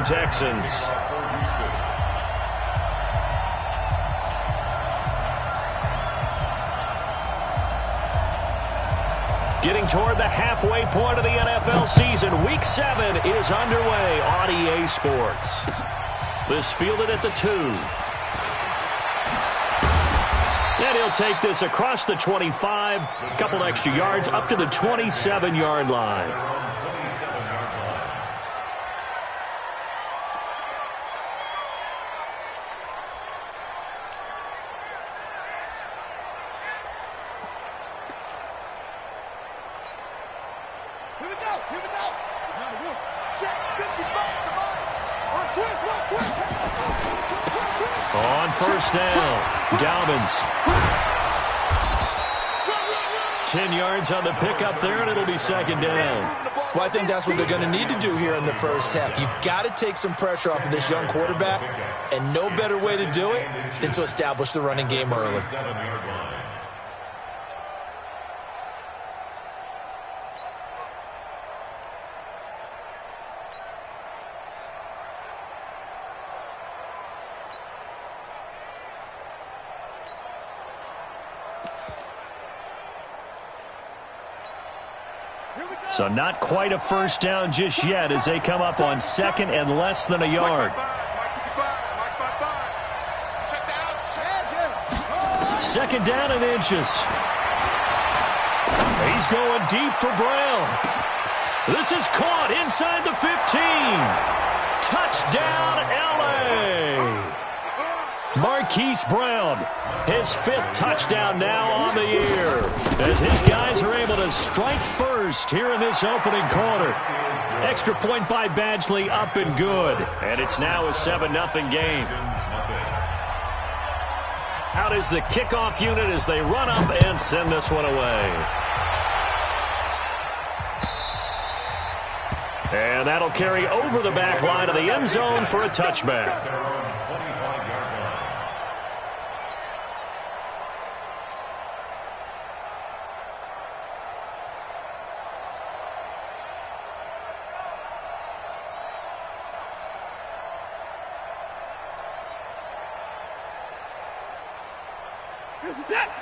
Texans. Getting toward the halfway point of the NFL season. Week 7 is underway on EA Sports. This fielded at the 2. And he'll take this across the 25. A couple extra yards up to the 27-yard line. On first down, Dobbins. 10 yards on the pickup there, and it'll be second down. Well, I think that's what they're going to need to do here in the first half. You've got to take some pressure off of this young quarterback, and no better way to do it than to establish the running game early. So not quite a first down just yet as they come up on second and less than a yard. Second down and inches. He's going deep for Brown. This is caught inside the 15. Touchdown, L.A. Marquise Brown, his 5th touchdown now on the year, as his guys are able to strike first here in this opening quarter. Extra point by Badgley, up and good, and it's now a 7-0 game. Out is the kickoff unit as they run up and send this one away. And that'll carry over the back line of the end zone for a touchback.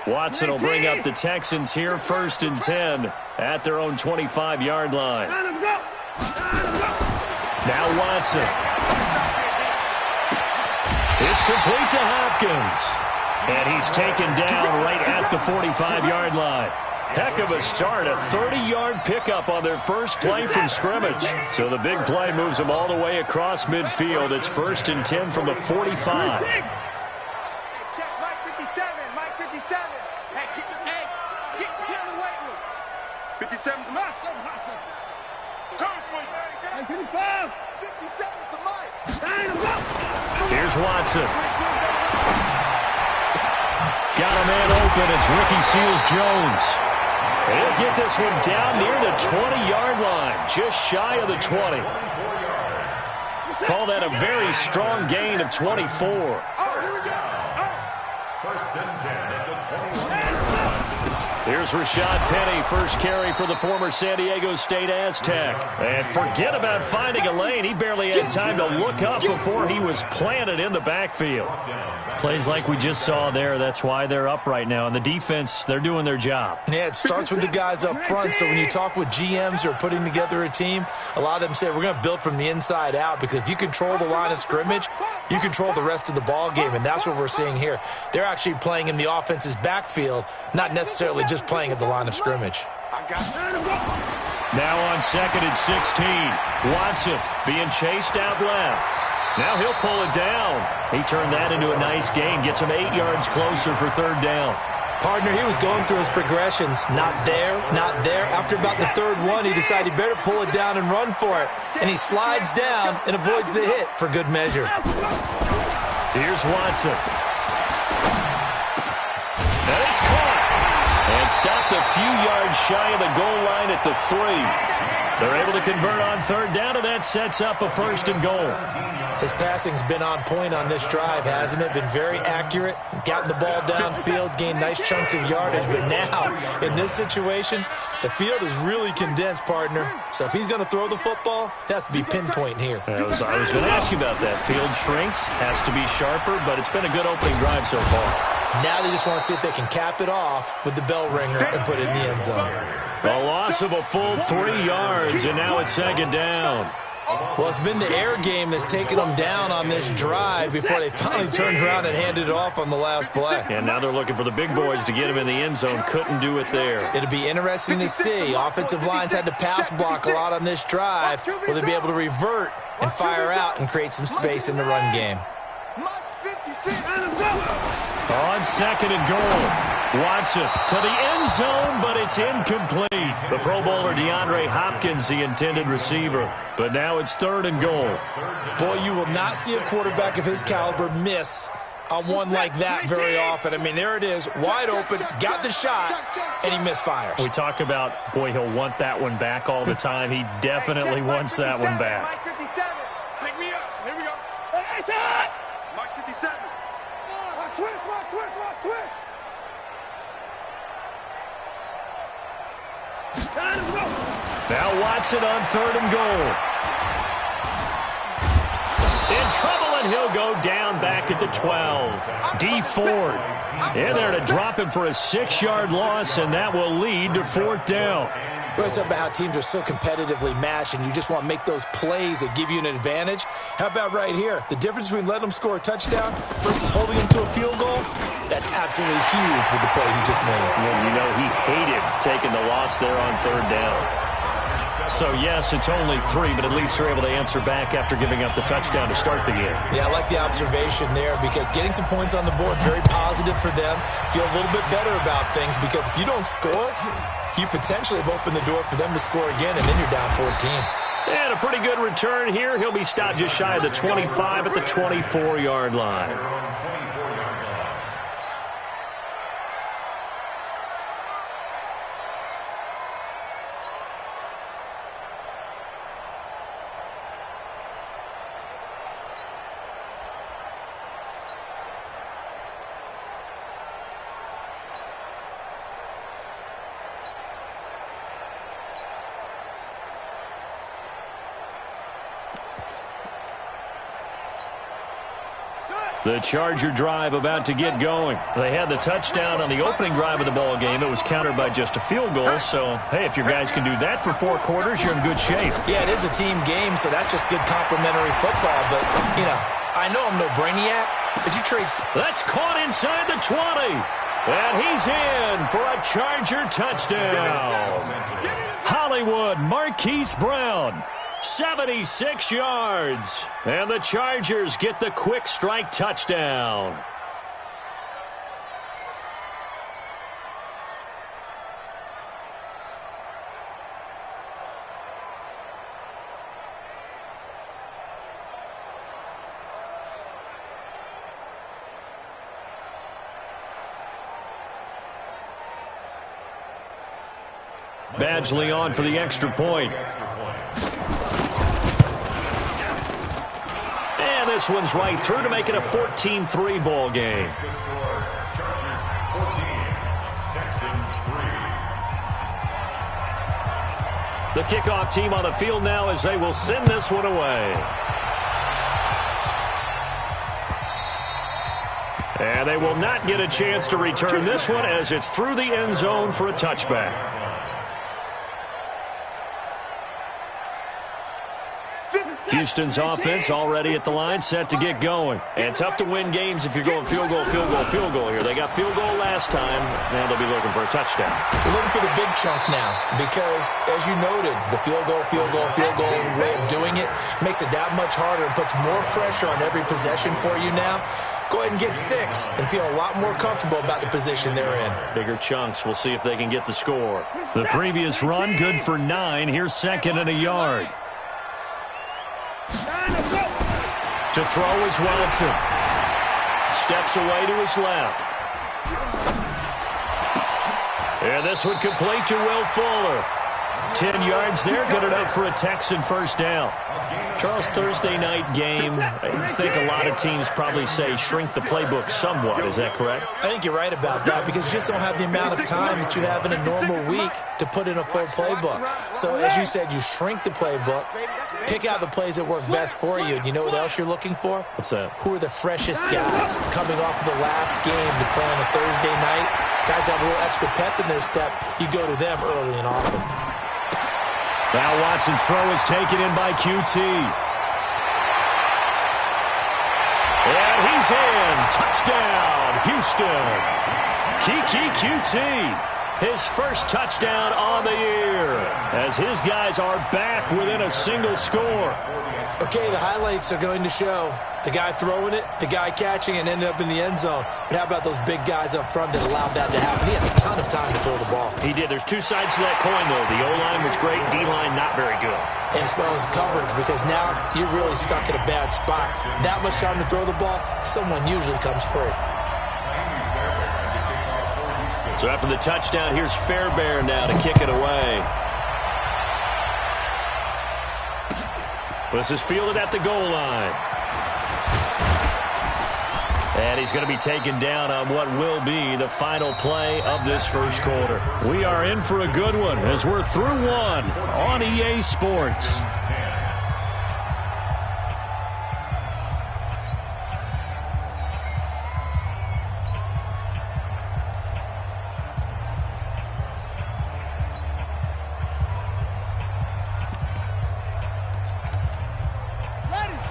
Watson will bring up the Texans here, 1st and 10 at their own 25-yard line. Now Watson. It's complete to Hopkins. And he's taken down right at the 45-yard line. Heck of a start, a 30-yard pickup on their first play from scrimmage. So the big play moves them all the way across midfield. It's 1st and 10 from the 45. Here's Watson. Got a man open. It's Ricky Seals-Jones. He'll get this one down near the 20-yard line, just shy of the 20. Call that a very strong gain of 24. 1st and 10 at the 21-yard line. Here's Rashad Penny, first carry for the former San Diego State Aztec. And forget about finding a lane. He barely had time to look up before he was planted in the backfield. Plays like we just saw there. That's why they're up right now. And the defense, they're doing their job. Yeah, it starts with the guys up front. So when you talk with GMs who are putting together a team, a lot of them say we're going to build from the inside out, because if you control the line of scrimmage, you control the rest of the ball game. And that's what we're seeing here. They're actually playing in the offense's backfield, not necessarily just playing at the line of scrimmage. Now on 2nd and 16, Watson being chased out left. Now he'll pull it down. He turned that into a nice gain, gets him 8 yards closer for 3rd down. Partner, he was going through his progressions. Not there, not there. After about the 3rd one, he decided he better pull it down and run for it. And he slides down and avoids the hit for good measure. Here's Watson. And it's caught. And stopped a few yards shy of the goal line at the 3. They're able to convert on third down, and that sets up a 1st and goal. His passing's been on point on this drive, hasn't it? Been very accurate, gotten the ball downfield, gained nice chunks of yardage. But now, in this situation, the field is really condensed, partner. So if he's going to throw the football, that has to be pinpoint here. I was going to ask you about that. Field shrinks, has to be sharper, but it's been a good opening drive so far. Now they just want to see if they can cap it off with the bell ringer and put it in the end zone. A loss of a full 3 yards, and now it's 2nd down. Well, it's been the air game that's taken them down on this drive before they finally turned around and handed it off on the last play. And now they're looking for the big boys to get him in the end zone. Couldn't do it there. It'll be interesting to see. Offensive lines had to pass block a lot on this drive. Will they be able to revert and fire out and create some space in the run game? On 2nd and goal. Watson to the end zone, but it's incomplete. The Pro Bowler DeAndre Hopkins, the intended receiver. But now it's 3rd and goal. Boy, you will not see a quarterback of his caliber miss on one like that very often. I mean, there it is, wide open, got the shot, and he misfires. We talk about, boy, he'll want that one back all the time. He definitely wants that one back. Mike 57. Pick me up. Here we go. Hey, son! Mike 57. Switch. Now Watson on 3rd and goal. In trouble, and he'll go down back at the 12. D Ford. And there to drop him for a 6-yard loss, and that will lead to 4th down. Well, it's about how teams are so competitively matched, and you just want to make those plays that give you an advantage. How about right here? The difference between letting them score a touchdown versus holding them to a field goal, that's absolutely huge with the play he just made. Well, you know, he hated taking the loss there on 3rd down. So, yes, it's only 3, but at least they're able to answer back after giving up the touchdown to start the game. Yeah, I like the observation there because getting some points on the board, very positive for them. Feel a little bit better about things because if you don't score, you potentially have opened the door for them to score again, and then you're down 14. And a pretty good return here. He'll be stopped just shy of the 25 at the 24-yard line. The Charger drive about to get going. They had the touchdown on the opening drive of the ball game. It was countered by just a field goal. So, hey, if your guys can do that for 4 quarters, you're in good shape. Yeah, it is a team game, so that's just good complimentary football. But, you know, I know I'm no brainiac, but you trade... That's caught inside the 20. And he's in for a Charger touchdown. Hollywood Marquise Brown. 76 yards. And the Chargers get the quick strike touchdown. Badgley on for the extra point. And this one's right through to make it a 14-3 ball game. The kickoff team on the field now as they will send this one away. And they will not get a chance to return this one as it's through the end zone for a touchback. Houston's offense already at the line, set to get going. And tough to win games if you're going field goal here. They got field goal last time. Now they'll be looking for a touchdown. They're looking for the big chunk now because, as you noted, the field goal way of doing it makes it that much harder and puts more pressure on every possession for you now. Go ahead and get 6 and feel a lot more comfortable about the position they're in. Bigger chunks. We'll see if they can get the score. The previous run, good for 9. Here's 2nd and a yard. To throw is Watson. Steps away to his left. And this one complete to Will Fuller. 10 yards there, good enough for a Texan first down. Charles, Thursday night game, I think a lot of teams probably say shrink the playbook somewhat. Is that correct? I think you're right about that because you just don't have the amount of time that you have in a normal week to put in a full playbook. So as you said, you shrink the playbook, pick out the plays that work best for you. And you know what else you're looking for? What's that? Who are the freshest guys coming off of the last game to play on a Thursday night? Guys have a little extra pep in their step. You go to them early and often. Now Watson's throw is taken in by QT. And he's in. Touchdown, Houston. Kiki QT, his first touchdown on the year, as his guys are back within a single score. Okay, the highlights are going to show the guy throwing it, the guy catching it, and ended up in the end zone. But how about those big guys up front that allowed that to happen? He had a ton of time to throw the ball. He did. There's two sides to that coin, though. The O-line was great, D-line not very good. And as well as coverage, because now you're really stuck in a bad spot. That much time to throw the ball, someone usually comes free. So after the touchdown, here's Fairbairn now to kick it away. This is fielded at the goal line. And he's going to be taken down on what will be the final play of this first quarter. We are in for a good one as we're through one on EA Sports.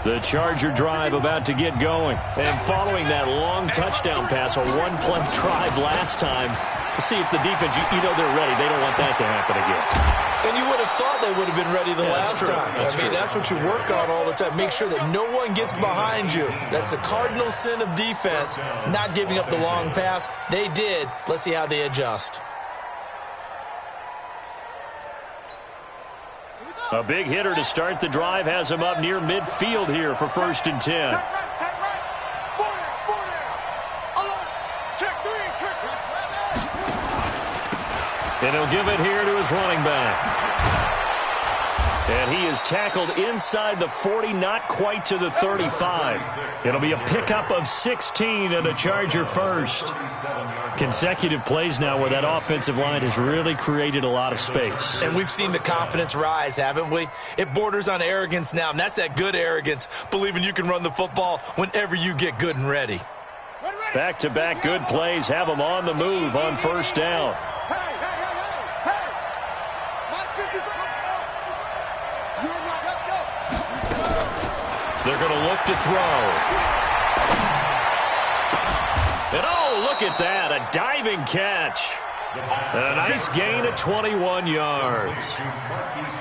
The Charger drive about to get going. And following that long touchdown pass, a one-play drive last time, to see if the defense, you know they're ready. They don't want that to happen again. And you would have thought they would have been ready the last time. That's what you work on all the time. Make sure that no one gets behind you. That's the cardinal sin of defense, not giving up the long pass. They did. Let's see how they adjust. A big hitter to start the drive has him up near midfield here for 1st and 10. And he'll give it here to his running back. And he is tackled inside the 40, not quite to the 35. It'll be a pickup of 16 and a Charger first. Consecutive plays now where that offensive line has really created a lot of space. And we've seen the confidence rise, haven't we? It borders on arrogance now, and that's that good arrogance, believing you can run the football whenever you get good and ready. Back-to-back good plays have them on the move on 1st down. They're going to look to throw. And oh, look at that, a diving catch. And a nice gain of 21 yards.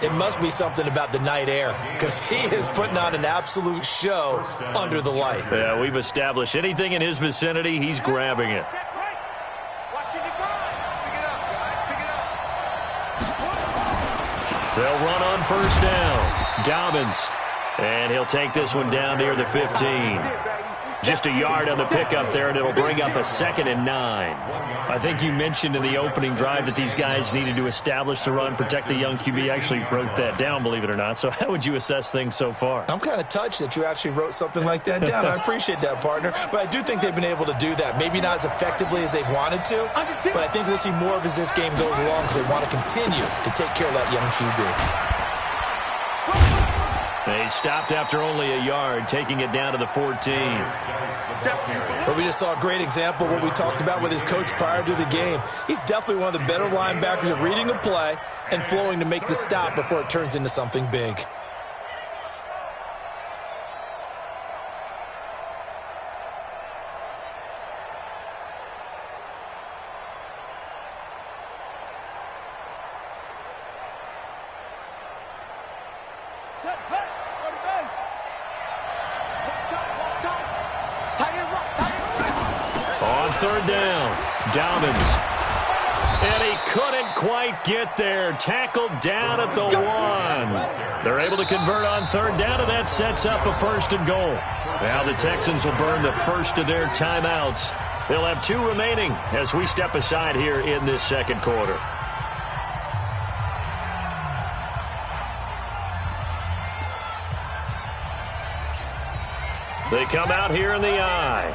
It must be something about the night air, because he is putting on an absolute show under the light. Yeah, we've established anything in his vicinity, he's grabbing it. They'll run on 1st down. Dobbins. And he'll take this one down near the 15. Just a yard on the pickup there, and it'll bring up a 2nd and 9. I think you mentioned in the opening drive that these guys needed to establish the run, protect the young QB. I actually wrote that down, believe it or not. So how would you assess things so far? I'm kind of touched that you actually wrote something like that down. I appreciate that, partner. But I do think they've been able to do that. Maybe not as effectively as they've wanted to, but I think we'll see more of as this game goes along because they want to continue to take care of that young QB. They stopped after only a yard, taking it down to the 14. But we just saw a great example of what we talked about with his coach prior to the game. He's definitely one of the better linebackers at reading a play and flowing to make the stop before it turns into something big. On 3rd down, Dobbins. And he couldn't quite get there. Tackled down at the 1. They're able to convert on 3rd down, and that sets up a 1st and goal. Now the Texans will burn the first of their timeouts They'll have 2 remaining as we step aside here in this second quarter. They come out here in the eye.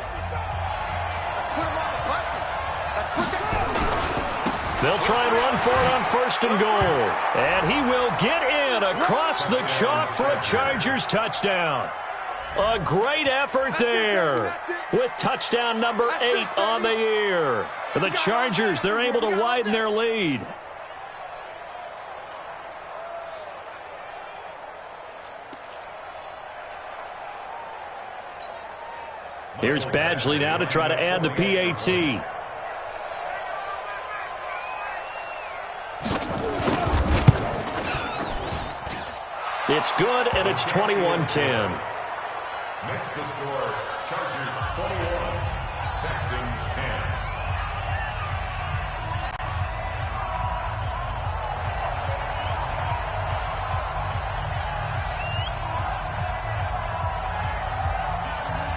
They'll try and run for it on 1st and goal. And he will get in across the chalk for a Chargers touchdown. A great effort there with touchdown number 8 on the year. The Chargers, they're able to widen their lead. Here's Badgley now to try to add the PAT. It's good, and it's 21-10. Next to score, Chargers 21, Texans 10.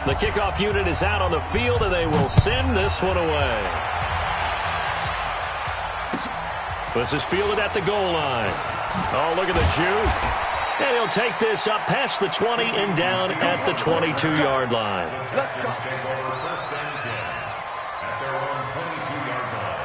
The kickoff unit is out on the field, and they will send this one away. This is fielded at the goal line. Oh, look at the juke. And he'll take this up past the 20 and down at the 22-yard line. Let's go. Take over 1st and 10 at their own 22-yard line.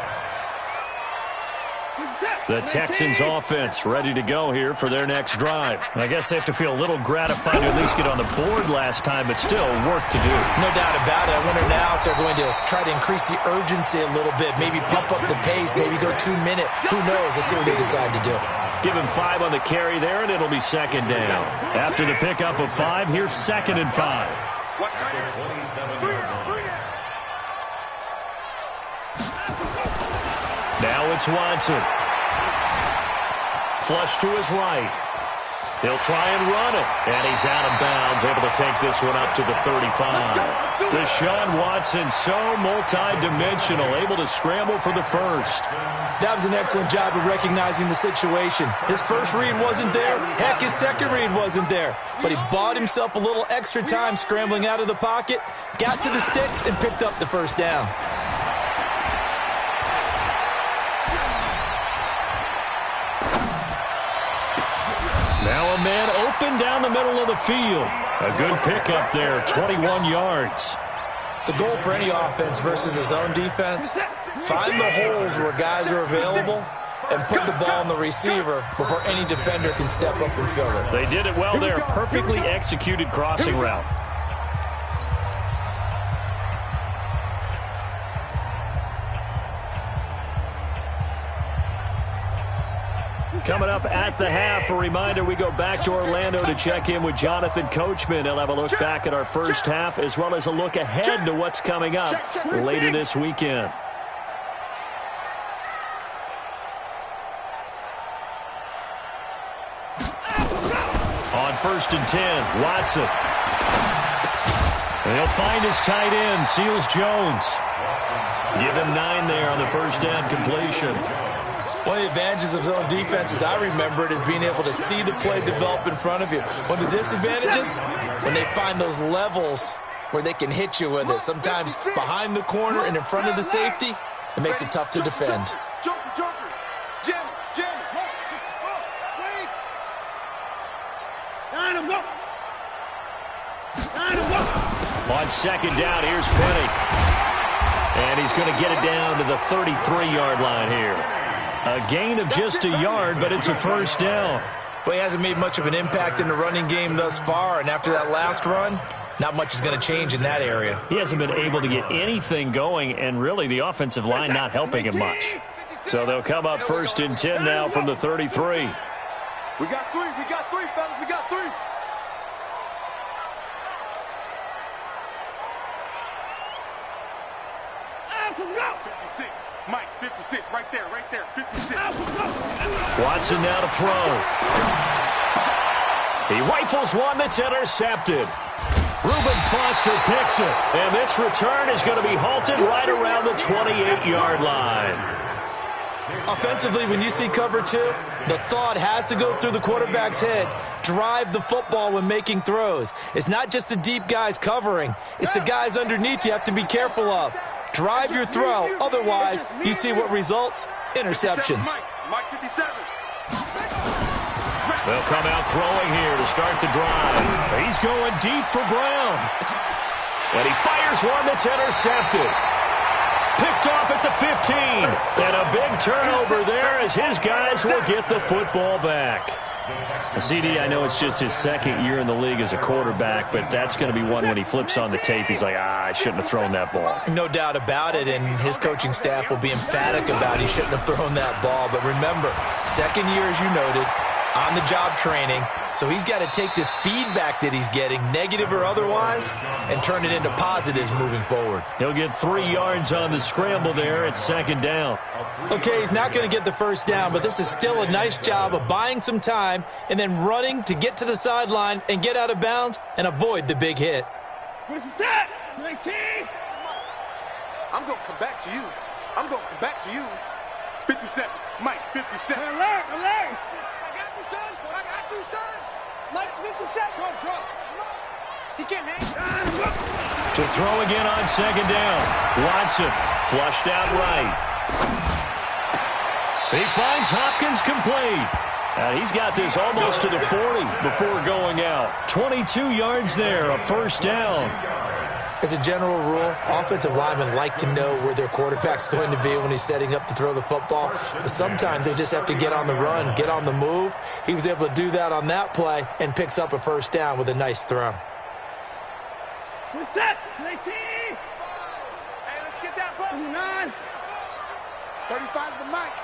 The Texans offense ready to go here for their next drive. I guess they have to feel a little gratified to at least get on the board last time, but still work to do. No doubt about it. I wonder now if they're going to try to increase the urgency a little bit, maybe pump up the pace, maybe go 2-minute. Who knows? Let's see what they decide to do. Give him 5 on the carry there, and it'll be 2nd down. After the pickup of 5, here's 2nd and 5. Now it's Watson. Flush to his right. He'll try and run it, and he's out of bounds, able to take this one up to the 35. Deshaun Watson, so multi-dimensional, able to scramble for the first. That was an excellent job of recognizing the situation. His first read wasn't there. Heck, his second read wasn't there. But he bought himself a little extra time scrambling out of the pocket, got to the sticks, and picked up the first down. Now a man open down the middle of the field. A good pickup there, 21 yards. The goal for any offense versus his own defense, find the holes where guys are available and put the ball on the receiver before any defender can step up and fill it. They did it well there. Perfectly executed crossing route. Coming up at the half, a reminder, we go back to Orlando to check in with Jonathan Coachman. He'll have a look back at our first half as well as a look ahead to what's coming up later this weekend. On 1st and 10, Watson. And he'll find his tight end, Seals Jones. Give him 9 there on the first down completion. One of the advantages of zone defense, as I remember it, is being able to see the play develop in front of you. One of the disadvantages, when they find those levels where they can hit you with it, sometimes behind the corner and in front of the safety, it makes it tough to defend. On 2nd down, here's Penny. And he's going to get it down to the 33-yard line here. A gain of just a yard, but it's a first down. Well, he hasn't made much of an impact in the running game thus far, and after that last run, not much is going to change in that area. He hasn't been able to get anything going, and really the offensive line not helping him much. So they'll come up 1st and 10 now from the 33. We got 3, fellas, we got 3. Mike, 56, right there, 56. Watson now to throw. He rifles one that's intercepted. Reuben Foster picks it, and this return is going to be halted right around the 28-yard line. Offensively, when you see cover 2, the thought has to go through the quarterback's head. Drive the football when making throws. It's not just the deep guys covering. It's the guys underneath you have to be careful of. Drive your throw. Otherwise, you see what results? Interceptions. Mike 57. They'll come out throwing here to start the drive. He's going deep for Brown. And he fires one that's intercepted. Picked off at the 15. And a big turnover there as his guys will get the football back. CD, I know it's just his second year in the league as a quarterback, but that's going to be one when he flips on the tape. He's like, I shouldn't have thrown that ball. No doubt about it, and his coaching staff will be emphatic about he shouldn't have thrown that ball. But remember, second year, as you noted, on-the-job training. So he's got to take this feedback that he's getting, negative or otherwise, and turn it into positives moving forward. He'll get 3 yards on the scramble there at second down. Okay, he's not going to get the first down, but this is still a nice job of buying some time and then running to get to the sideline and get out of bounds and avoid the big hit. What's that? 19. I'm going to come back to you. I'm going to come back to you. 57. Mike, 57. Alert, alert. I got you, son. I got you, son. Mike's 57. Trump. He can't hang. To throw again on second down. Watson flushed out right. He finds Hopkins complete. He's got this almost to the 40 before going out. 22 yards there, a first down. As a general rule, offensive linemen like to know where their quarterback's going to be when he's setting up to throw the football. But sometimes they just have to get on the run, get on the move. He was able to do that on that play and picks up a first down with a nice throw. What's that? 19. Hey, let's get that ball. 9. 35's the Mike.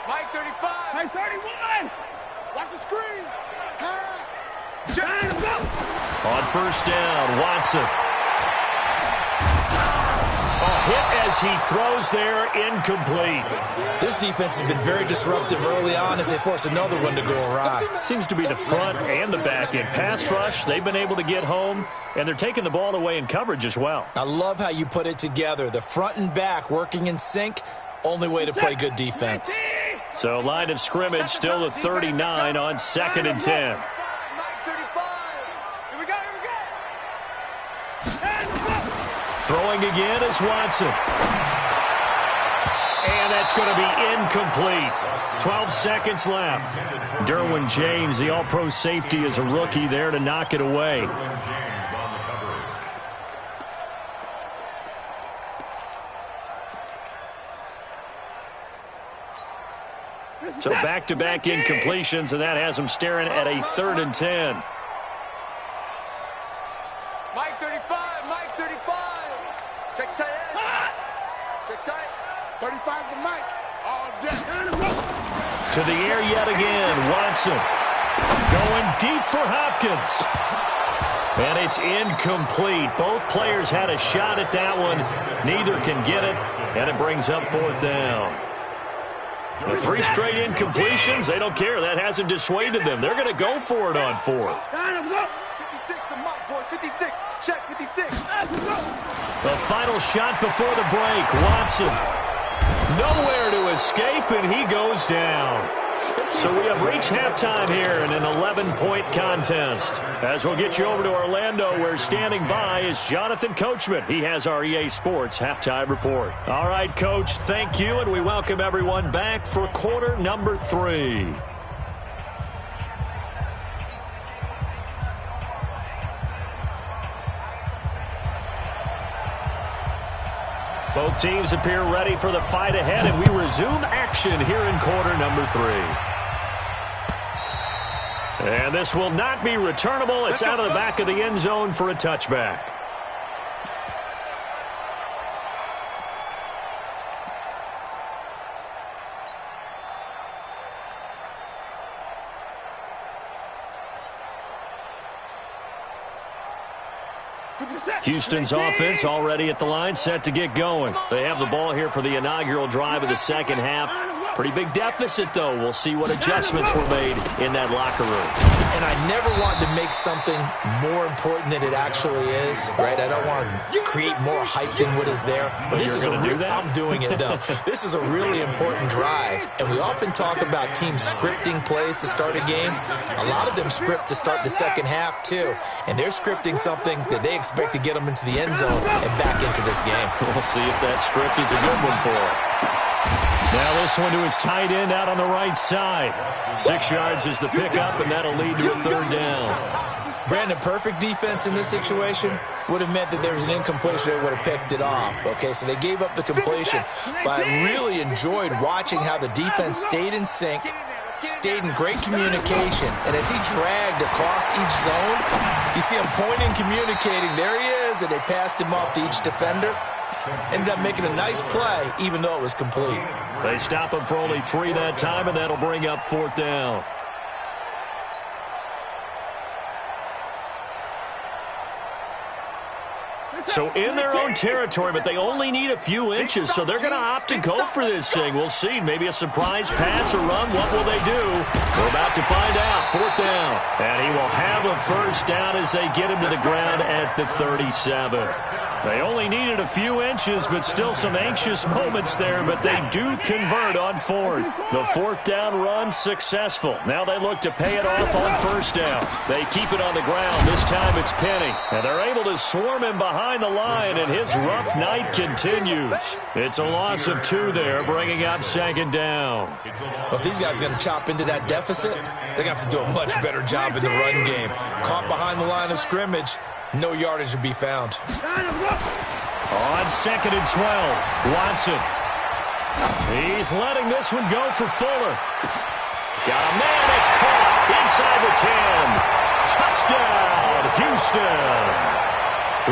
Mike 35. Mike 31. Watch the screen. Pass. On first down, Watson. A hit as he throws there, incomplete. This defense has been very disruptive early on as they force another one to go awry. Seems to be the front and the back end. Pass rush, they've been able to get home, and they're taking the ball away in coverage as well. I love how you put it together. The front and back working in sync, only way to play good defense. So line of scrimmage still the 39 on 2nd and 10. Throwing again is Watson. And that's going to be incomplete. 12 seconds left. Derwin James, the all-pro safety, is a rookie there to knock it away. So back-to-back incompletions, and that has him staring at a 3rd and 10. Mike 35, Mike 35. Check tight end. Check tight. 35's the Mike. All day. To the air yet again, Watson. Going deep for Hopkins. And it's incomplete. Both players had a shot at that one. Neither can get it, and it brings up 4th down. The 3 straight incompletions, they don't care. That hasn't dissuaded them. They're going to go for it on 4th. 56 to Mike, boys. 56. Check 56. The final shot before the break. Watson. Nowhere to escape, and he goes down. So we have reached halftime here in an 11-point contest. As we'll get you over to Orlando, where standing by is Jonathan Coachman. He has our EA Sports halftime report. All right, Coach, thank you, and we welcome everyone back for quarter number 3. Both teams appear ready for the fight ahead, and we resume action here in quarter number 3. And this will not be returnable. It's out of the back of the end zone for a touchback. Houston's offense already at the line, set to get going. They have the ball here for the inaugural drive of the second half. Pretty big deficit, though. We'll see what adjustments were made in that locker room. And I never want to make something more important than it actually is, right? I don't want to create more hype than what is there. But this is I'm doing it, though. This is a really important drive. And we often talk about teams scripting plays to start a game. A lot of them script to start the second half, too. And they're scripting something that they expect to get them into the end zone and back into this game. We'll see if that script is a good one for them. Now this one to his tight end out on the right side. 6 yards is the pickup, and that'll lead to a third down. Brandon, perfect defense in this situation would have meant that there was an incompletion that would have picked it off. Okay, so they gave up the completion. But I really enjoyed watching how the defense stayed in sync, stayed in great communication. And as he dragged across each zone, you see him pointing, communicating. There he is, and they passed him off to each defender. Ended up making a nice play, even though it was complete. They stop him for only 3 that time, and that'll bring up 4th down. So in their own territory, but they only need a few inches, so they're going to opt to go for this thing. We'll see. Maybe a surprise pass or run. What will they do? We're about to find out. 4th down. And he will have a first down as they get him to the ground at the 37. They only needed a few inches, but still some anxious moments there, but they do convert on 4th. The 4th down run successful. Now they look to pay it off on 1st down. They keep it on the ground. This time it's Penny. And they're able to swarm him behind the line, and his rough night continues. It's a loss of 2 there, bringing up 2nd down. Well, if these guys are going to chop into that deficit, they're going to have to do a much better job in the run game. Caught behind the line of scrimmage, no yardage to be found. On 2nd and 12, Watson. He's letting this one go for Fuller. Got a man that's caught inside the 10. Touchdown, Houston.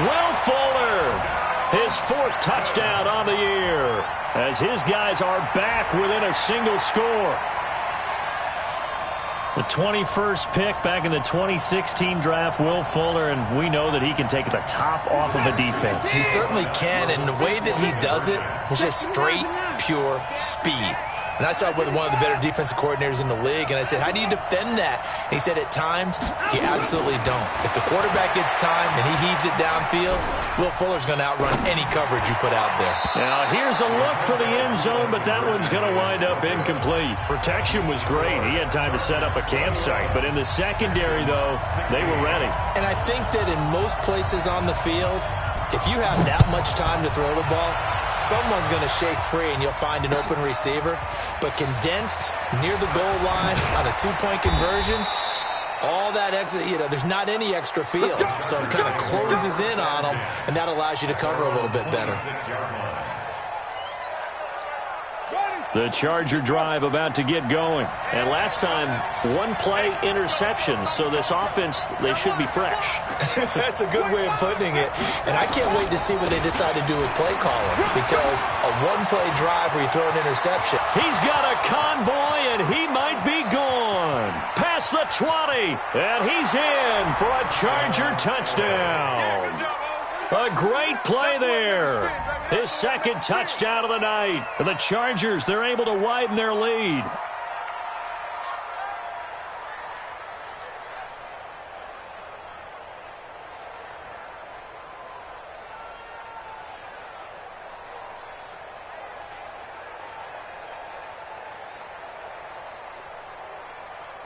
Will Fuller, his 4th touchdown on the year, as his guys are back within a single score. The 21st pick back in the 2016 draft, Will Fuller, and we know that he can take the top off of a defense. He certainly can, and the way that he does it is just straight, pure speed. And I saw with one of the better defensive coordinators in the league, and I said, how do you defend that? And he said, at times, you absolutely don't. If the quarterback gets time and he heaves it downfield, Will Fuller's going to outrun any coverage you put out there. Now, here's a look for the end zone, but that one's going to wind up incomplete. Protection was great. He had time to set up a campsite, but in the secondary, though, they were ready. And I think that in most places on the field, if you have that much time to throw the ball, someone's going to shake free and you'll find an open receiver. But condensed near the goal line on a 2-point conversion, all that extra, there's not any extra field. So it kind of closes in on them, and that allows you to cover a little bit better. The Charger drive about to get going. And last time, 1-play interception. So this offense, they should be fresh. That's a good way of putting it. And I can't wait to see what they decide to do with play calling. Because a 1-play drive where you throw an interception. He's got a convoy, and he might be gone. Past the 20, and he's in for a Charger touchdown. A great play there. His 2nd touchdown of the night. And the Chargers, they're able to widen their lead.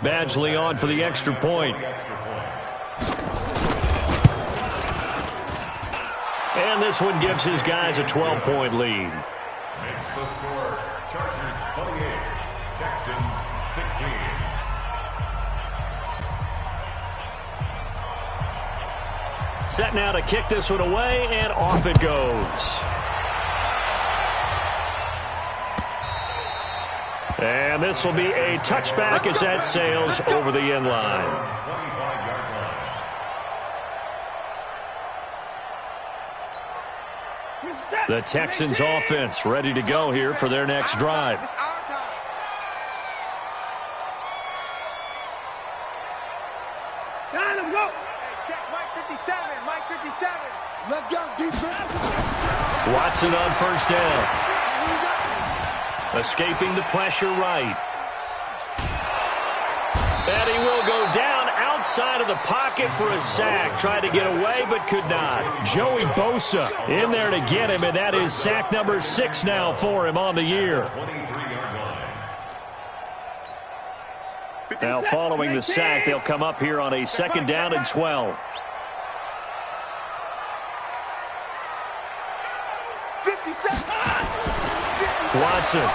Badgley on for the extra point. And this one gives his guys a 12-point lead. Makes the score Chargers 28, Texans 16. Set now to kick this one away, and off it goes. And this will be a touchback as that sails over the end line. The Texans offense ready to go here for their next drive. Let's go, defense. Watson on 1st down. Escaping the pressure right. And he will go down outside of the pocket for a sack. Tried to get away, but could not. Joey Bosa in there to get him, and that is sack number 6 now for him on the year. Now, following the sack, they'll come up here on a 2nd down and 12. Watson.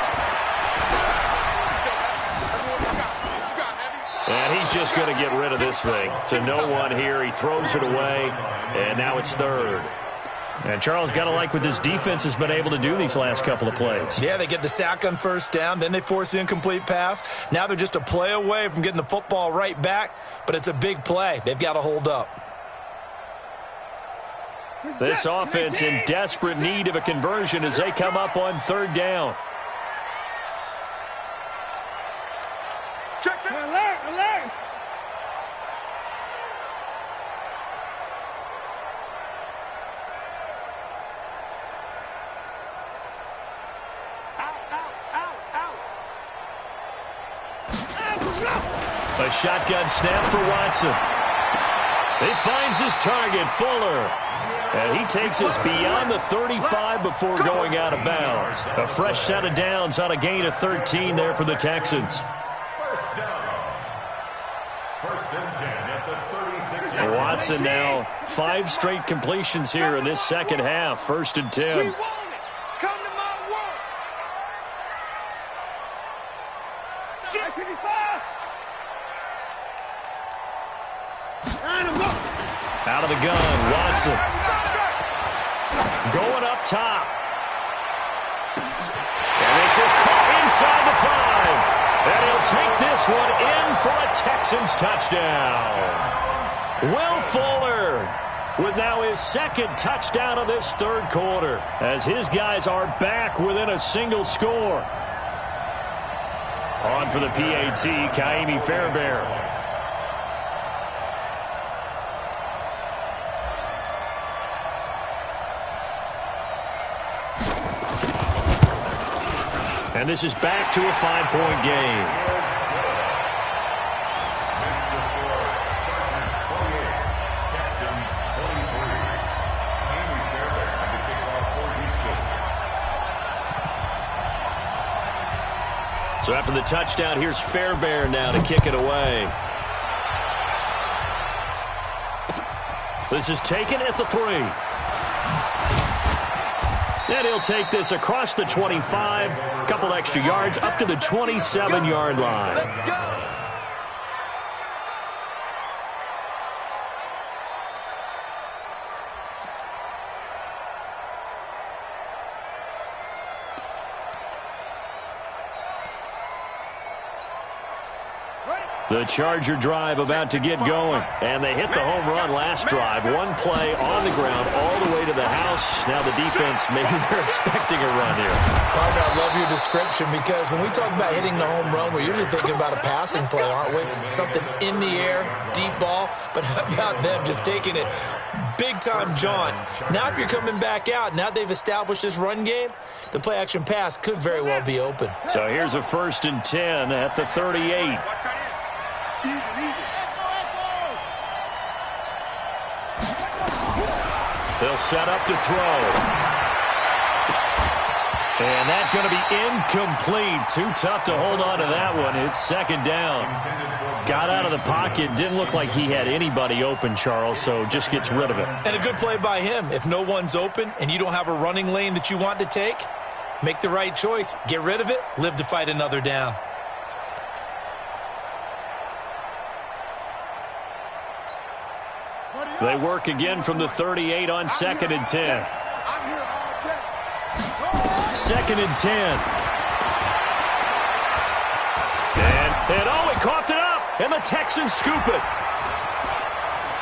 And he's just going to get rid of this thing. To no one here. He throws it away, and now it's 3rd. And Charles, got to like what this defense has been able to do these last couple of plays. Yeah, they get the sack on 1st down, then they force the incomplete pass. Now they're just a play away from getting the football right back, but it's a big play. They've got to hold up. This offense in desperate need of a conversion as they come up on 3rd down. Alert! A shotgun snap for Watson. He finds his target, Fuller. And he takes us beyond the 35 before going out of bounds. A fresh set of downs on a gain of 13 there for the Texans. 1st down. 1st and 10 at the 36. Watson now 5 straight completions here in this 2nd half. 1st and 10. We want it. Come to my work. Shit. 55. Out of the gun, Watson. Going up top. And this is caught inside the 5. And he'll take this one in for a Texans touchdown. Will Fuller with now his 2nd touchdown of this 3rd quarter as his guys are back within a single score. On for the PAT, Kaimi Fairbairn. And this is back to a 5-point game. Makes the score. Chargers 28, Texans 23. Kaimi Fairbairn to kick off for Houston. So after the touchdown, here's Fairbairn now to kick it away. This is taken at the 3. And he'll take this across the 25, a couple extra yards, up to the 27-yard line. Let's go. The Charger drive about to get going. And they hit the home run last drive. One play on the ground all the way to the house. Now the defense, maybe they're expecting a run here. Partner, I love your description because when we talk about hitting the home run, we're usually thinking about a passing play, aren't we? Something in the air, deep ball. But how about them just taking it big-time jaunt? Now if you're coming back out, now they've established this run game, the play-action pass could very well be open. So here's a 1st and 10 at the 38. They'll set up to throw. And that's going to be incomplete. Too tough to hold on to that one. It's 2nd down. Got out of the pocket. Didn't look like he had anybody open, Charles, so just gets rid of it. And a good play by him. If no one's open and you don't have a running lane that you want to take, make the right choice. Get rid of it. Live to fight another down. They work again from the 38 on 2nd and 10. 2nd and 10. And oh, he coughed it up, and the Texans scoop it.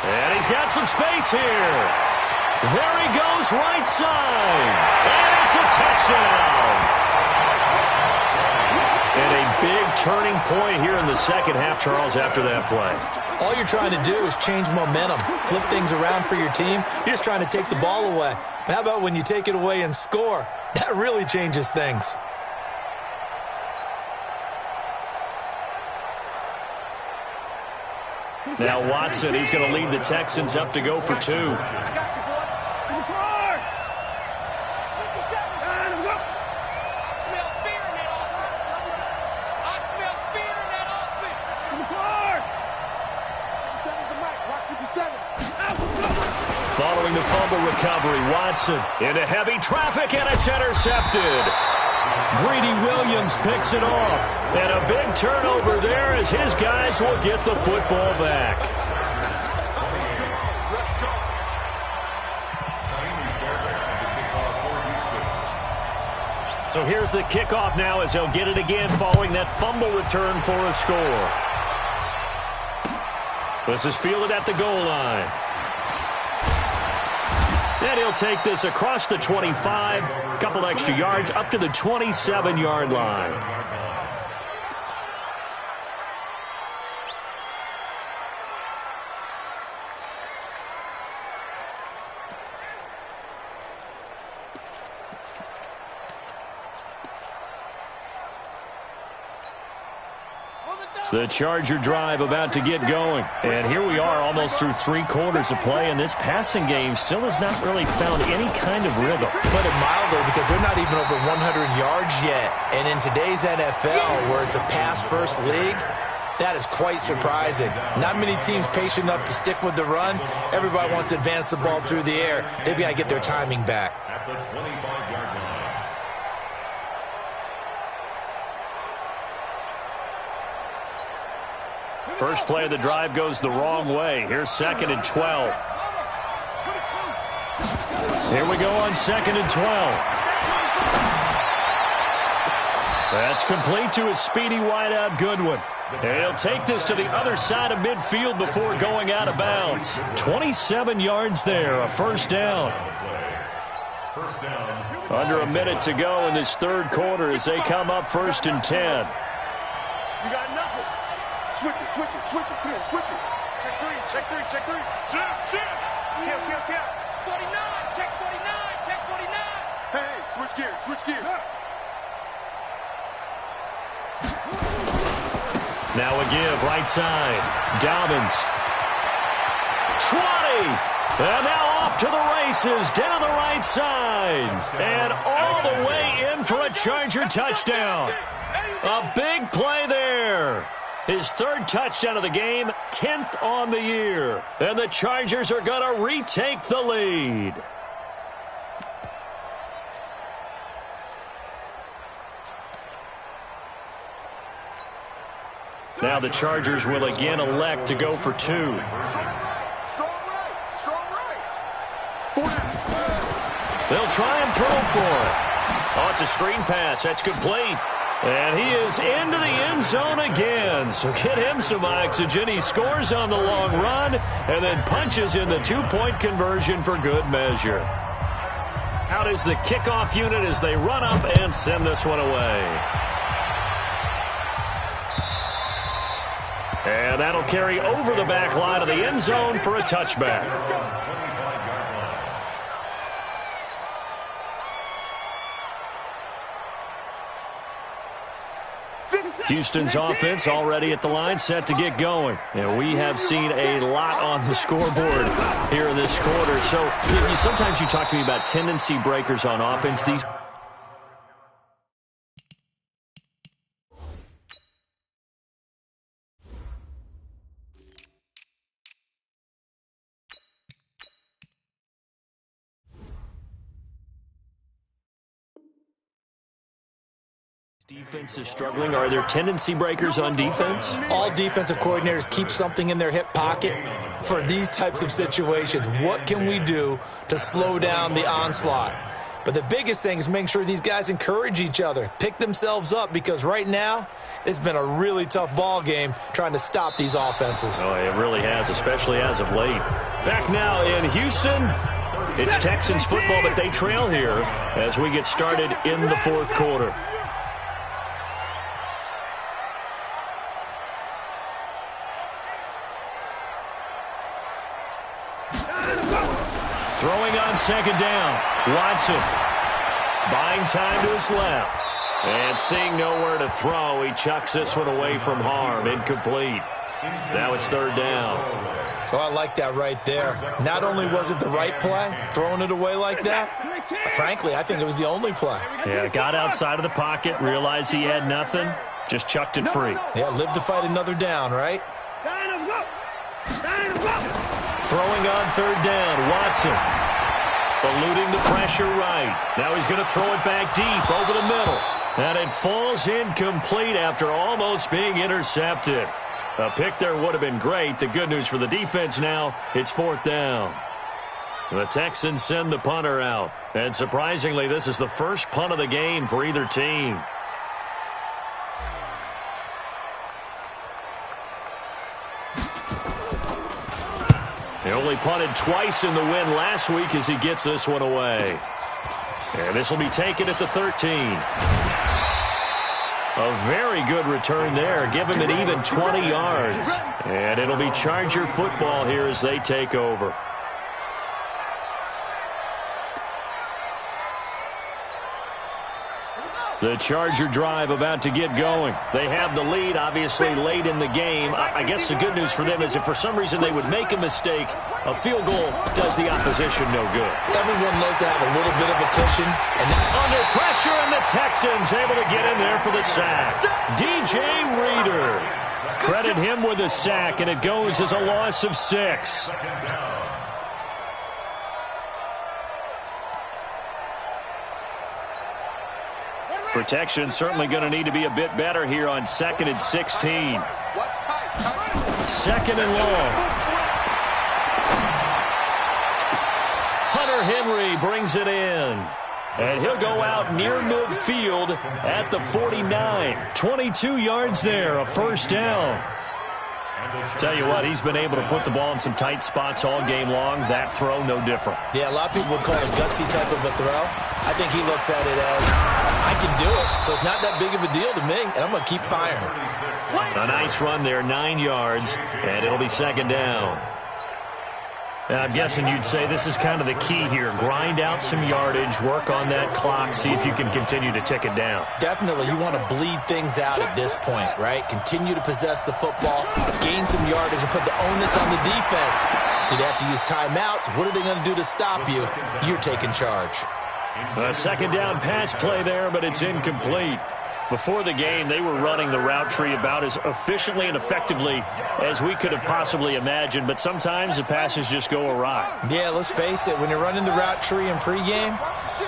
And he's got some space here. There he goes, right side. And it's a touchdown. And a big turning point here in the 2nd half, Charles, after that play. All you're trying to do is change momentum, flip things around for your team. You're just trying to take the ball away. How about when you take it away and score? That really changes things. Now Watson, he's going to lead the Texans up to go for 2. I got you, boy. In the car. 57. I smell fear in that offense. I smell fear in that offense. In the car. 57's the mic. Rock 57. Following the fumble recovery, Watson into heavy traffic, and it's intercepted. Greedy Williams picks it off. And a big turnover there as his guys will get the football back. So here's the kickoff now as they'll get it again following that fumble return for a score. This is fielded at the goal line. And he'll take this across the 25, a couple extra yards up to the 27-yard line. The Charger drive about to get going. And here we are almost through 3 quarters of play, and this passing game still has not really found any kind of rhythm. Put it mildly, because they're not even over 100 yards yet. And in today's NFL, where it's a pass-first league, that is quite surprising. Not many teams patient enough to stick with the run. Everybody wants to advance the ball through the air. They've got to get their timing back. At the 25-yard line. First play of the drive goes the wrong way. Here's 2nd and 12. Here we go on 2nd and 12. That's complete to his speedy wideout Goodwin. And he'll take this to the other side of midfield before going out of bounds. 27 yards there, a first down. First down. Under a minute to go in this third quarter as they come up 1st and 10. You got nothing. Switch it. Come here, switch it. Check 3. Shift. Kill. 49, check 49. Hey, switch gears. Now a give, right side. Dobbins. 20. And now off to the races, down the right side. And all the way in for a Charger touchdown. A big play there. His 3rd touchdown of the game, 10th on the year. And the Chargers are going to retake the lead. Now the Chargers will again elect to go for 2. Strong right. They'll try and throw for it. Oh, it's a screen pass. That's complete. And he is into the end zone again. So get him some oxygen. He scores on the long run and then punches in the 2-point conversion for good measure. Out is the kickoff unit as they run up and send this one away. And that'll carry over the back line of the end zone for a touchback. Houston's offense already at the line, set to get going. And we have seen a lot on the scoreboard here in this quarter. So sometimes you talk to me about tendency breakers on offense. These defense is struggling. Are there tendency breakers on defense? All defensive coordinators keep something in their hip pocket for these types of situations. What can we do to slow down the onslaught? But the biggest thing is making sure these guys encourage each other, pick themselves up, because right now it's been a really tough ball game trying to stop these offenses. Oh, it really has, especially as of late. Back now in Houston, it's Texans football, but they trail here as we get started in the fourth quarter. Throwing on 2nd down. Watson buying time to his left. And seeing nowhere to throw, he chucks this one away from harm. Incomplete. Now it's third down. Oh, I like that right there. Not only was it the right play, throwing it away like that, frankly, I think it was the only play. Yeah, got outside of the pocket, realized he had nothing, just chucked it free. Yeah, live to fight another down, right? Throwing on third down, Watson. Eluding the pressure right. Now he's going to throw it back deep over the middle. And it falls incomplete after almost being intercepted. A pick there would have been great. The good news for the defense now, it's fourth down. The Texans send the punter out. And surprisingly, this is the first punt of the game for either team. He only punted twice in the win last week as he gets this one away. And this will be taken at the 13. A very good return there. Give him an even 20 yards. And it'll be Charger football here as they take over. The Charger drive about to get going. They have the lead, obviously, late in the game. I guess the good news for them is if for some reason they would make a mistake, a field goal does the opposition no good. Everyone loves to have a little bit of a cushion. And under pressure, and the Texans able to get in there for the sack. DJ Reader. Credit him with a sack, and it goes as a loss of 6. Protection certainly going to need to be a bit better here on 2nd and 16. Second and long. Hunter Henry brings it in. And he'll go out near midfield at the 49. 22 yards there, a first down. Tell you what, he's been able to put the ball in some tight spots all game long. That throw, no different. Yeah, a lot of people would call it a gutsy type of a throw. I think he looks at it as, I can do it, so it's not that big of a deal to me, and I'm going to keep firing. A nice run there, 9 yards, and it'll be second down. And I'm guessing you'd say this is kind of the key here. Grind out some yardage, work on that clock, see if you can continue to tick it down. Definitely, you want to bleed things out at this point, right? Continue to possess the football, gain some yardage, and put the onus on the defense. Do they have to use timeouts? What are they going to do to stop you? You're taking charge. A second down pass play there, but it's incomplete. Before the game, they were running the route tree about as efficiently and effectively as we could have possibly imagined, but sometimes the passes just go awry. Yeah, let's face it, when you're running the route tree in pregame,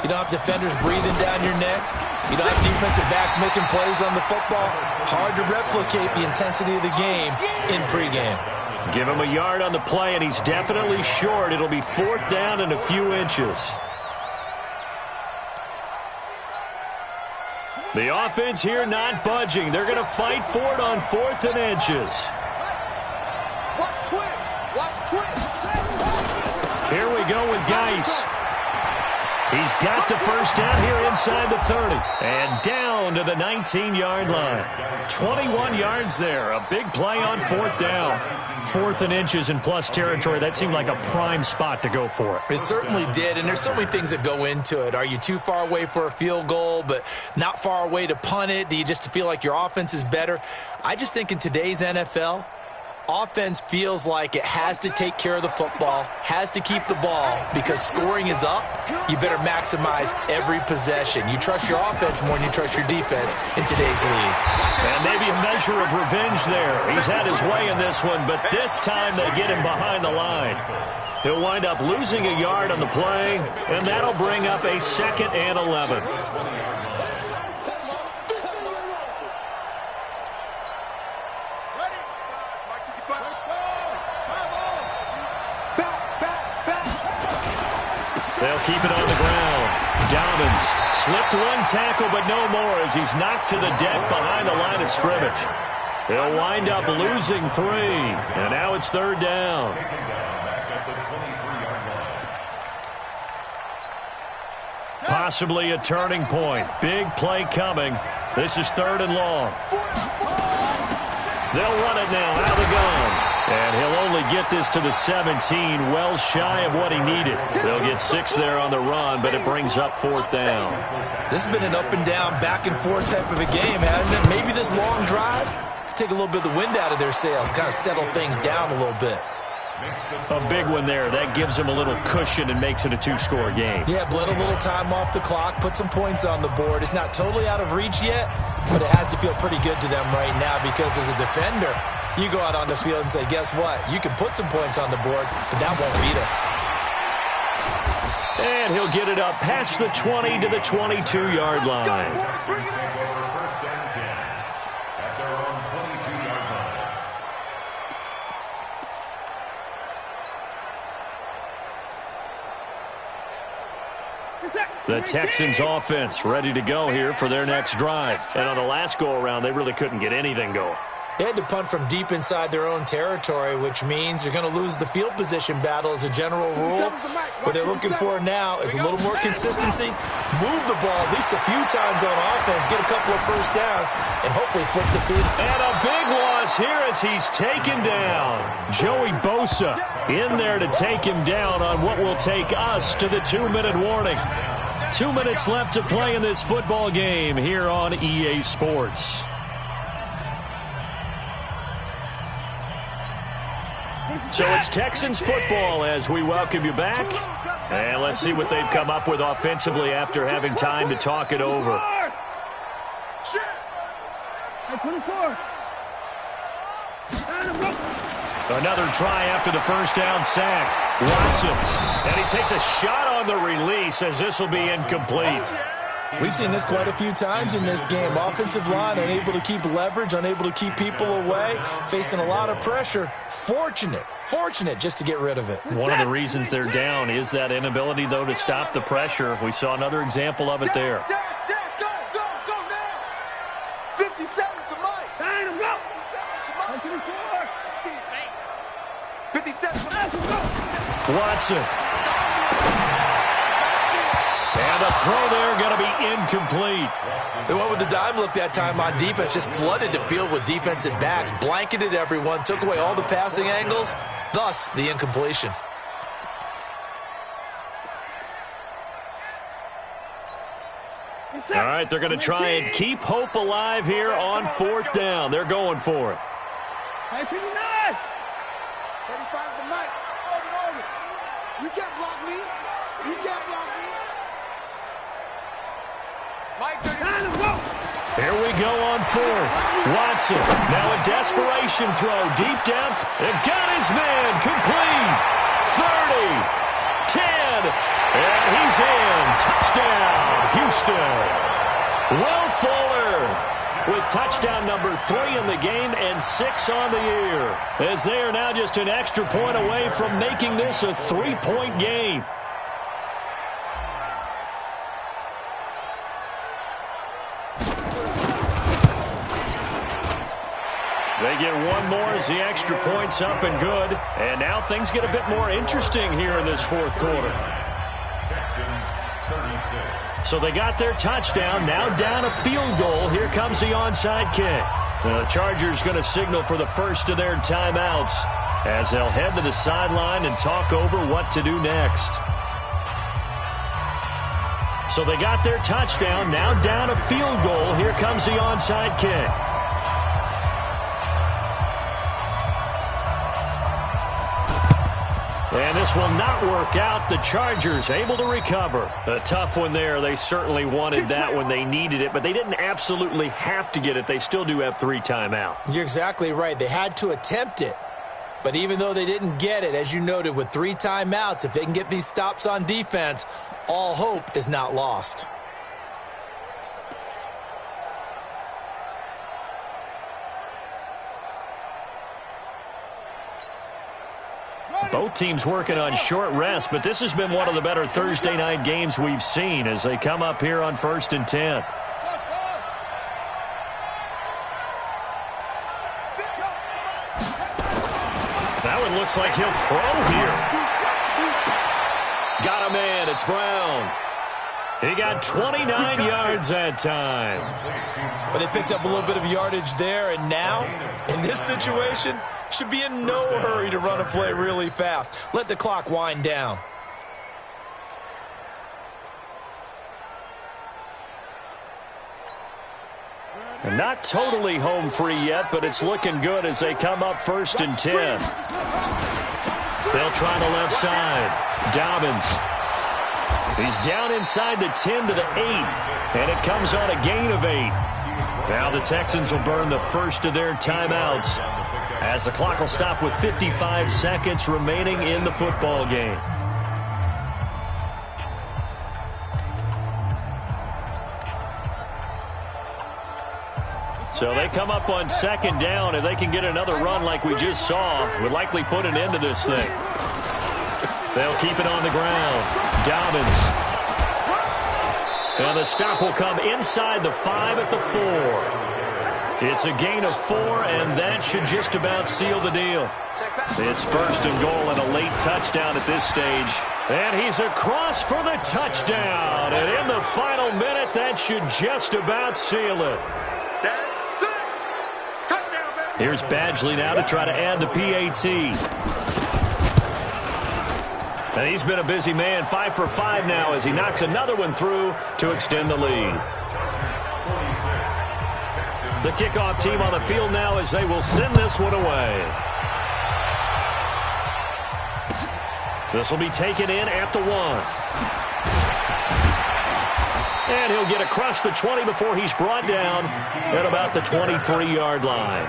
you don't have defenders breathing down your neck. You don't have defensive backs making plays on the football. Hard to replicate the intensity of the game in pregame. Give him a yard on the play, and he's definitely short. It'll be fourth down and a few inches. The offense here not budging. They're going to fight for it on 4th and inches. Here we go with Geis. He's got the first down here inside the 30. And down to the 19-yard line. 21 yards there. A big play on 4th down. 4th and inches in plus territory. That seemed like a prime spot to go for it. It certainly did, and there's so many things that go into it. Are you too far away for a field goal, but not far away to punt it? Do you just feel like your offense is better? I just think in today's NFL, offense feels like it has to take care of the football, has to keep the ball, because scoring is up. You better maximize every possession. You trust your offense more than you trust your defense in today's league. And maybe a measure of revenge there. He's had his way in this one, but this time they get him behind the line. He'll wind up losing a yard on the play, and that'll bring up a 2nd and 11. They'll keep it on the ground. Dobbins slipped one tackle, but no more as he's knocked to the deck behind the line of scrimmage. He'll wind up losing 3, and now it's third down. Possibly a turning point. Big play coming. This is 3rd and long. They'll run it now out of the gun. And he'll only get this to the 17, well shy of what he needed. They'll get 6 there on the run, but it brings up 4th down. This has been an up and down, back and forth type of a game, hasn't it? Maybe this long drive take a little bit of the wind out of their sails, kind of settle things down a little bit. A big one there. That gives them a little cushion and makes it a two-score game. Yeah, bled a little time off the clock, put some points on the board. It's not totally out of reach yet, but it has to feel pretty good to them right now because as a defender, you go out on the field and say, guess what? You can put some points on the board, but that won't beat us. And he'll get it up past the 20 to the 22-yard line. First down 10 at their own 22-yard line. The Texans offense ready to go here for their next drive. And on the last go-around, they really couldn't get anything going. They had to punt from deep inside their own territory, which means you're going to lose the field position battle as a general rule. What they're looking for now is a little more consistency, move the ball at least a few times on offense, get a couple of first downs, and hopefully flip the field. And a big loss here as he's taken down. Joey Bosa in there to take him down on what will take us to the 2-minute warning. 2 minutes left to play in this football game here on EA Sports. So it's Texans football as we welcome you back. And let's see what they've come up with offensively after having time to talk it over. 24. Another try after the first down sack. Watson. And he takes a shot on the release as this will be incomplete. We've seen this quite a few times in this game. Offensive line unable to keep leverage, unable to keep people away, facing a lot of pressure. Fortunate just to get rid of it. One of the reasons they're down is that inability, though, to stop the pressure. We saw another example of it there. Go now. 57 to Mike. Go. 57 to Mike. Watson. And a throw there going to be incomplete. They went with the dime look that time on defense, just flooded the field with defensive backs, blanketed everyone, took away all the passing angles, thus the incompletion. All right, they're going to try and keep hope alive here on fourth down. They're going for it. 35 to Mike. Over. You can't block me. Mike, here we go on fourth. Watson, now a desperation throw deep down. It got his man complete. 30, 10, and he's in. Touchdown, Houston. Will Fuller with touchdown number 3 in the game and 6 on the year, as they are now just an extra point away from making this a 3-point game. They get one more as the extra point's up and good. And now things get a bit more interesting here in this fourth quarter. Texans 36. So they got their touchdown. Now down a field goal. Here comes the onside kick. The Chargers going to signal for the first of their timeouts as they'll head to the sideline and talk over what to do next. So they got their touchdown. Now down a field goal. Here comes the onside kick. And this will not work out. The Chargers able to recover. A tough one there. They certainly wanted that when they needed it, but they didn't absolutely have to get it. They still do have 3 timeouts. You're exactly right. They had to attempt it. But even though they didn't get it, as you noted, with 3 timeouts, if they can get these stops on defense, all hope is not lost. Both teams working on short rest, but this has been one of the better Thursday night games we've seen as they come up here on 1st and 10. That one looks like he'll throw here. Got a man. It's Brown. He got 29 yards that time. But they picked up a little bit of yardage there, and now, in this situation, should be in no hurry to run a play really fast. Let the clock wind down. And not totally home free yet, but it's looking good as they come up 1st and 10. They'll try the left side. Dobbins. He's down inside the 10 to the 8, and it comes on a gain of 8. Now the Texans will burn the first of their timeouts as the clock will stop with 55 seconds remaining in the football game. So they come up on 2nd down. If they can get another run like we just saw, would likely put an end to this thing. They'll keep it on the ground. Dobbins. And the stop will come inside the 5 at the 4. It's a gain of 4, and that should just about seal the deal. It's 1st and goal and a late touchdown at this stage. And he's across for the touchdown. And in the final minute, that should just about seal it. Here's Badgley now to try to add the PAT. And he's been a busy man, 5 for 5 now as he knocks another one through to extend the lead. The kickoff team on the field now as they will send this one away. This will be taken in at the 1. And he'll get across the 20 before he's brought down at about the 23-yard line.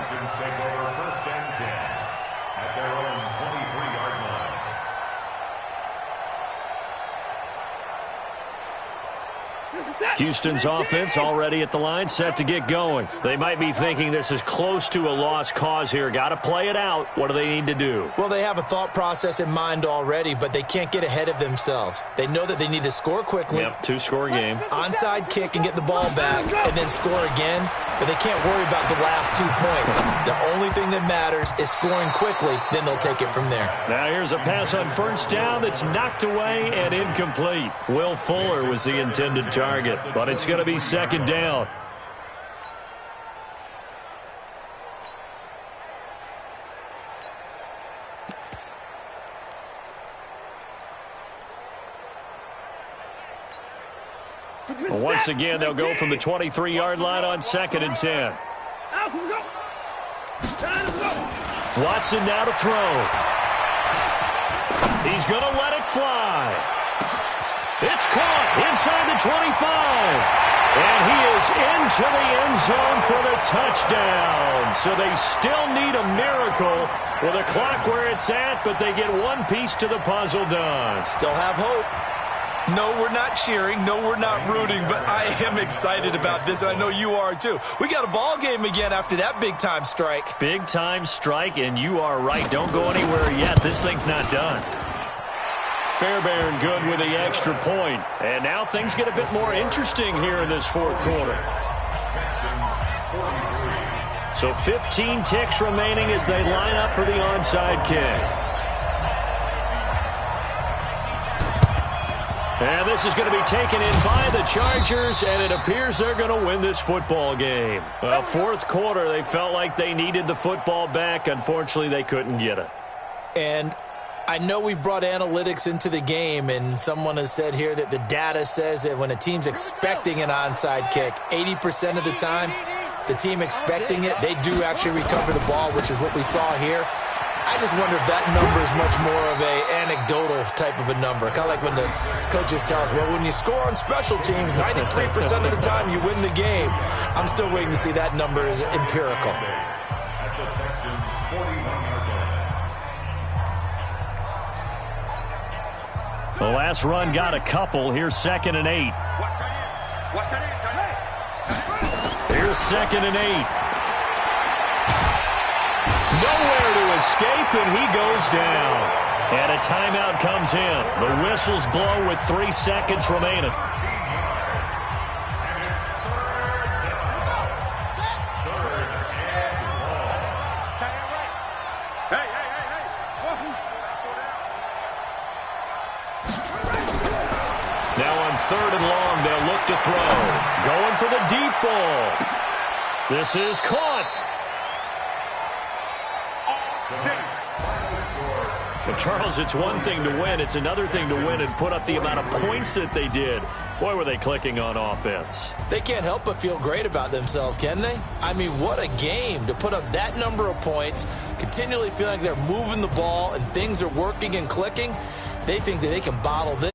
Houston's offense already at the line, set to get going. They might be thinking this is close to a lost cause here. Got to play it out. What do they need to do? Well, they have a thought process in mind already, but they can't get ahead of themselves. They know that they need to score quickly. Yep, 2-score game. Onside kick and get the ball back and then score again, but they can't worry about the last 2 points. The only thing that matters is scoring quickly, then they'll take it from there. Now here's a pass on 1st down that's knocked away and incomplete. Will Fuller was the intended target, but it's going to be 2nd down. Once again, they'll go from the 23-yard line on 2nd and 10. Watson now to throw. He's going to let it fly. It's caught inside the 25. And he is into the end zone for the touchdown. So they still need a miracle with a clock where it's at, but they get one piece to the puzzle done. Still have hope. No, we're not cheering. No, we're not rooting, but I am excited about this, and I know you are too. We got a ball game again after that big-time strike. Big-time strike, and you are right. Don't go anywhere yet. This thing's not done. Fairbairn good with the extra point. And now things get a bit more interesting here in this 4th quarter. So 15 ticks remaining as they line up for the onside kick. And this is going to be taken in by the Chargers, and it appears they're going to win this football game. Well, 4th quarter, they felt like they needed the football back. Unfortunately, they couldn't get it. And I know we brought analytics into the game, and someone has said here that the data says that when a team's expecting an onside kick, 80% of the time, the team expecting it, they do actually recover the ball, which is what we saw here. I just wonder if that number is much more of a anecdotal type of a number. Kind of like when the coaches tell us, well, when you score on special teams, 93% of the time you win the game. I'm still waiting to see that number is empirical. The last run got a couple. Here's 2nd and 8. Here's 2nd and 8. Nowhere to escape, and he goes down. And a timeout comes in. The whistles blow with 3 seconds remaining. Now on 3rd and long, they'll look to throw. Going for the deep ball. This is caught. The Charles, it's one thing to win. It's another thing to win and put up the amount of points that they did. Boy, were they clicking on offense. They can't help but feel great about themselves, can they? I mean, what a game to put up that number of points, continually feeling like they're moving the ball and things are working and clicking. They think that they can bottle this.